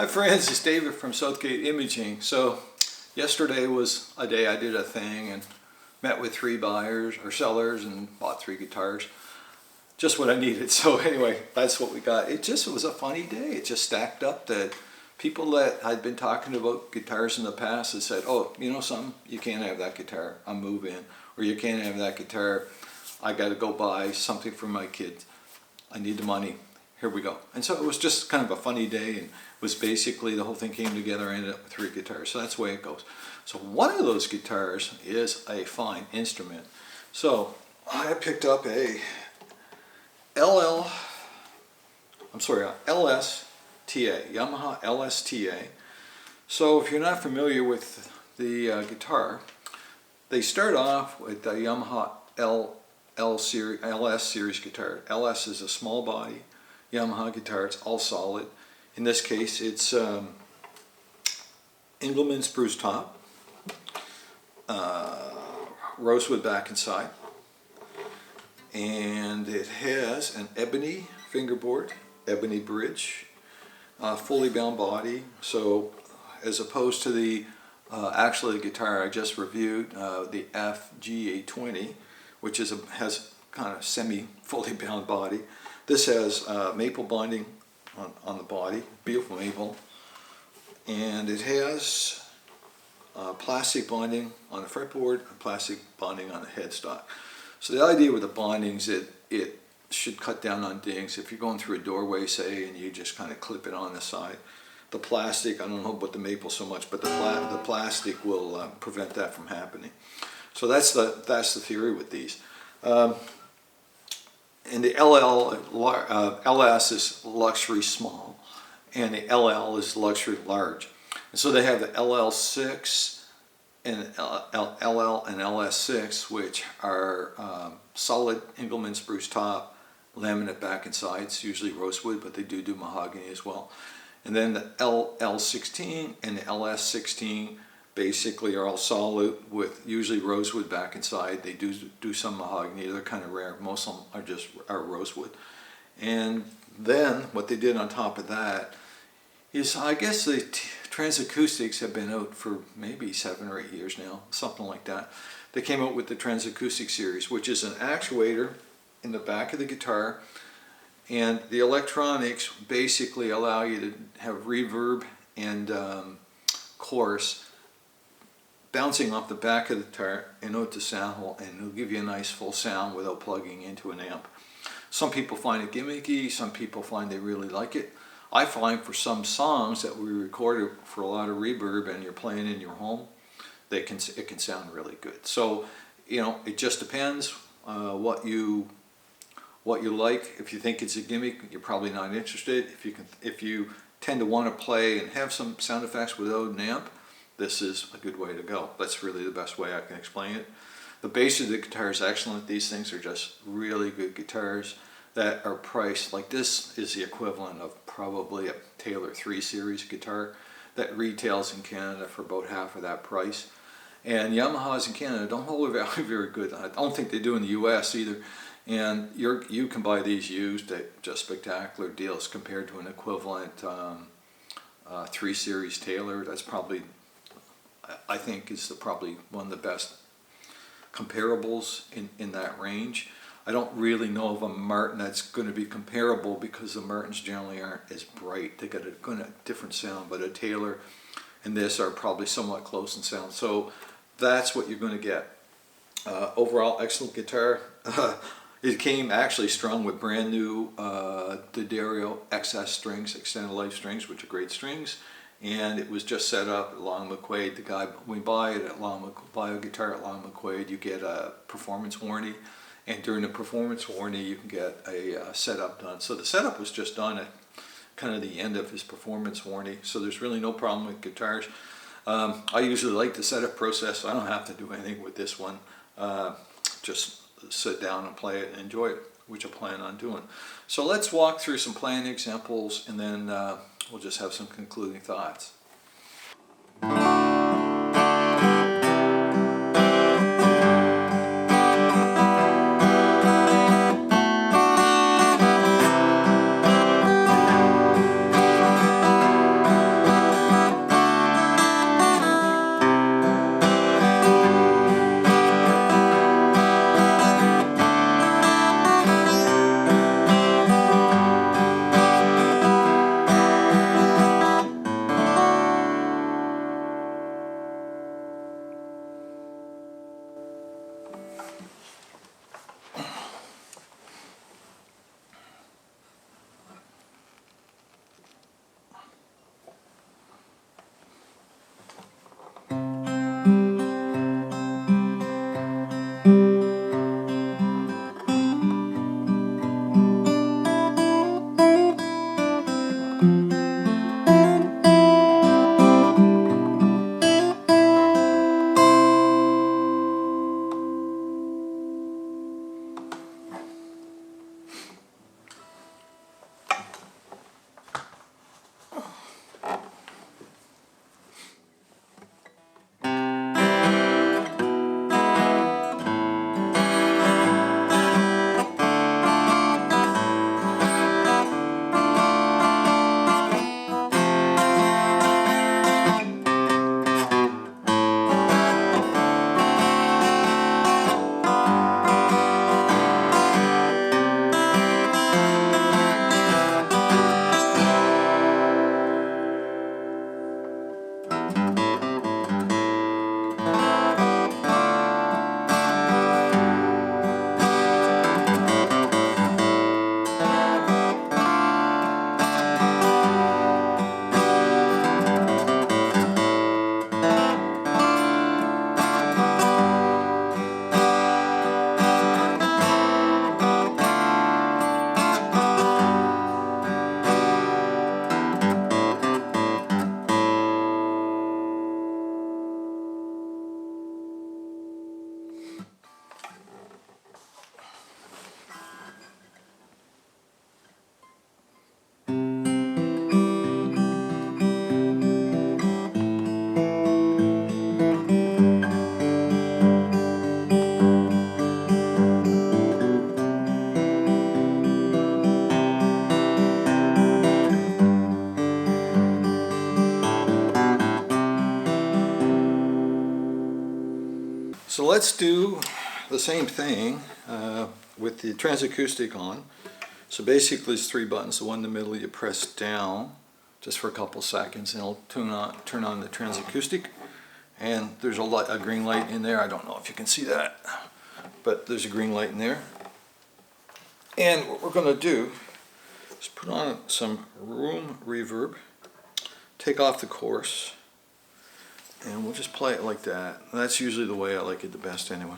Hi friends, it's David from Southgate Imaging. So yesterday was a day I did a thing and met with 3 buyers or sellers and bought 3 guitars. Just what I needed. So anyway, that's what we got. It was a funny day. It just stacked up that people that I'd been talking about guitars in the past had said, oh, you know something, you can't have that guitar, I'm moving. Or you can't have that guitar, I got to go buy something for my kids. I need the money. Here we go. And so it was just kind of a funny day, and was basically the whole thing came together. I ended up with 3 guitars. So that's the way it goes. So one of those guitars is a fine instrument. So I picked up a LSTA, Yamaha LSTA. So if you're not familiar with the guitar, they start off with the Yamaha LS series guitar. LS is a small body Yamaha guitar. It's all solid. In this case, it's Engelmann spruce top, rosewood back and side, and it has an ebony fingerboard, ebony bridge, fully bound body. So as opposed to the actually the guitar I just reviewed, the FG820, which has kind of semi-fully bound body. This has maple binding on the body, beautiful maple, and it has plastic binding on the fretboard and plastic binding on the headstock. So the idea with the bindings, it should cut down on dings. If you're going through a doorway, say, and you just kind of clip it on the side, the plastic, I don't know about the maple so much, but the plastic will prevent that from happening. So that's the theory with these. And the LS is luxury small, and the LL is luxury large. And so they have the LL6 and LL and LS6, which are solid Engelmann spruce top, laminate back and sides, usually rosewood, but they do mahogany as well. And then the LL16 and the LS16 basically are all solid with usually rosewood back and side. They do some mahogany. They're kind of rare. Most of them are rosewood. And then what they did on top of that is, I guess the TransAcoustics have been out for maybe 7 or 8 years now, something like that. They came out with the TransAcoustic series, which is an actuator in the back of the guitar, and the electronics basically allow you to have reverb and chorus bouncing off the back of the guitar and out the sound hole, and it'll give you a nice full sound without plugging into an amp. Some people find it gimmicky, some people find they really like it. I find for some songs that we recorded for a lot of reverb and you're playing in your home, it can sound really good. So, you know, it just depends what you like. If you think it's a gimmick, you're probably not interested. If you tend to want to play and have some sound effects without an amp, this is a good way to go. That's really the best way I can explain it. The bass of the guitar is excellent. These things are just really good guitars that are priced, like this is the equivalent of probably a Taylor 3 Series guitar that retails in Canada for about half of that price. And Yamahas in Canada don't hold their value very good. I don't think they do in the US either. And you can buy these used at just spectacular deals compared to an equivalent 3 Series Taylor. That's probably, I think, is probably one of the best comparables in that range. I don't really know of a Martin that's going to be comparable because the Martins generally aren't as bright. They got a different sound, but a Taylor and this are probably somewhat close in sound. So that's what you're going to get. Overall, excellent guitar. It came actually strung with brand new D'Addario XS strings, extended life strings, which are great strings. And it was just set up at Long McQuaid. The guy, when you buy a guitar at Long McQuaid, you get a performance warranty. And during the performance warranty, you can get a setup done. So the setup was just done at kind of the end of his performance warranty. So there's really no problem with guitars. I usually like the setup process, so I don't have to do anything with this one. Just sit down and play it and enjoy it, which I plan on doing. So let's walk through some playing examples, and then we'll just have some concluding thoughts. So let's do the same thing with the TransAcoustic on. So basically it's 3 buttons. The one in the middle you press down just for a couple seconds and it'll turn on the TransAcoustic. And there's a green light in there. I don't know if you can see that, but there's a green light in there. And what we're going to do is put on some room reverb, take off the chorus, and we'll just play it like that. And that's usually the way I like it the best anyway.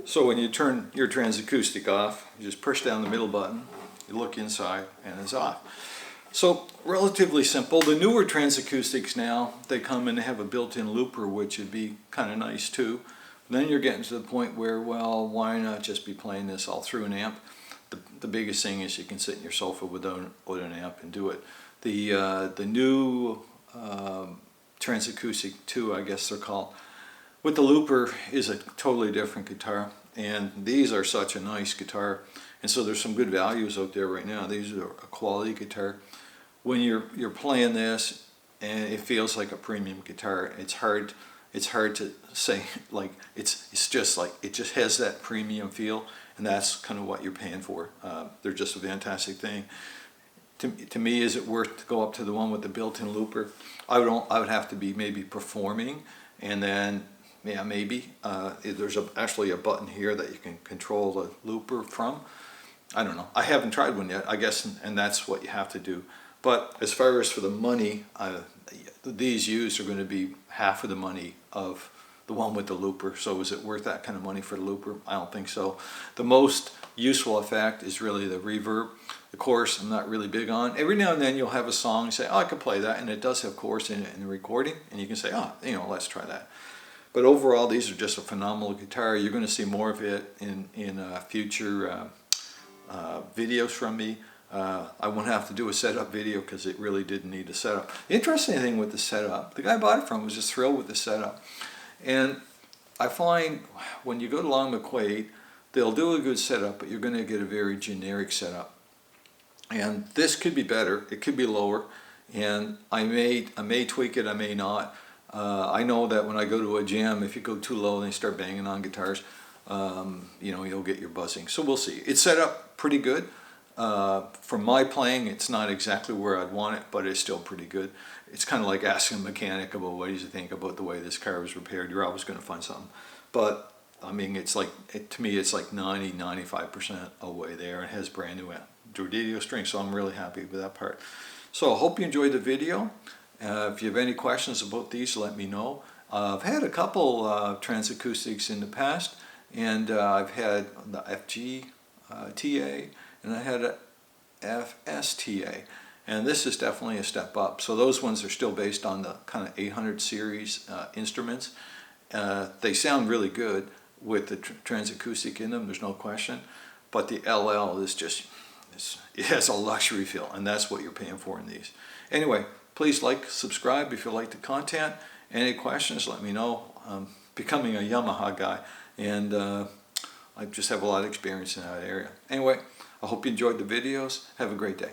So when you turn your TransAcoustic off, you just push down the middle button, you look inside, and it's off. So relatively simple. The newer TransAcoustics now, they come and have a built-in looper, which would be kind of nice too. Then you're getting to the point where, well, why not just be playing this all through an amp? The biggest thing is you can sit in your sofa without an amp and do it. The new TransAcoustic 2, I guess they're called, with the looper is a totally different guitar, and these are such a nice guitar, and so there's some good values out there right now. These are a quality guitar. When you're playing this, and it feels like a premium guitar, it's hard to say, like it's just like it just has that premium feel, and that's kind of what you're paying for. They're just a fantastic thing. To me, is it worth to go up to the one with the built-in looper? I would have to be maybe performing, and then yeah, maybe there's actually a button here that you can control the looper from. I don't know. I haven't tried one yet, I guess, and that's what you have to do. But as far as for the money, these used are going to be half of the money of the one with the looper. So is it worth that kind of money for the looper? I don't think so. The most useful effect is really the reverb. The chorus I'm not really big on. Every now and then you'll have a song and say, oh, I could play that, and it does have chorus in it in the recording, and you can say, oh, let's try that. But overall, these are just a phenomenal guitar. You're going to see more of it in future videos from me. I won't have to do a setup video because it really didn't need a setup. The interesting thing with the setup, the guy I bought it from was just thrilled with the setup. And I find when you go to Long McQuaid, they'll do a good setup, but you're going to get a very generic setup. And this could be better. It could be lower. And I may tweak it, I may not. I know that when I go to a jam, if you go too low and they start banging on guitars, you'll get your buzzing. So we'll see. It's set up pretty good. For my playing, it's not exactly where I'd want it, but it's still pretty good. It's kind of like asking a mechanic about what does he think about the way this car was repaired. You're always going to find something. But I mean, it's like, to me, it's like 90–95% away there. It has brand new Jordidio strings, so I'm really happy with that part. So I hope you enjoyed the video. If you have any questions about these, let me know. I've had a couple TransAcoustics in the past, and I've had the FG TA, and I had a LSTA. And this is definitely a step up. So those ones are still based on the kind of 800 series instruments. They sound really good with the TransAcoustic in them, there's no question. But the LL is just, it has a luxury feel, and that's what you're paying for in these. Anyway, please like, subscribe if you like the content. Any questions, let me know. I'm becoming a Yamaha guy, and I just have a lot of experience in that area. Anyway, I hope you enjoyed the videos. Have a great day.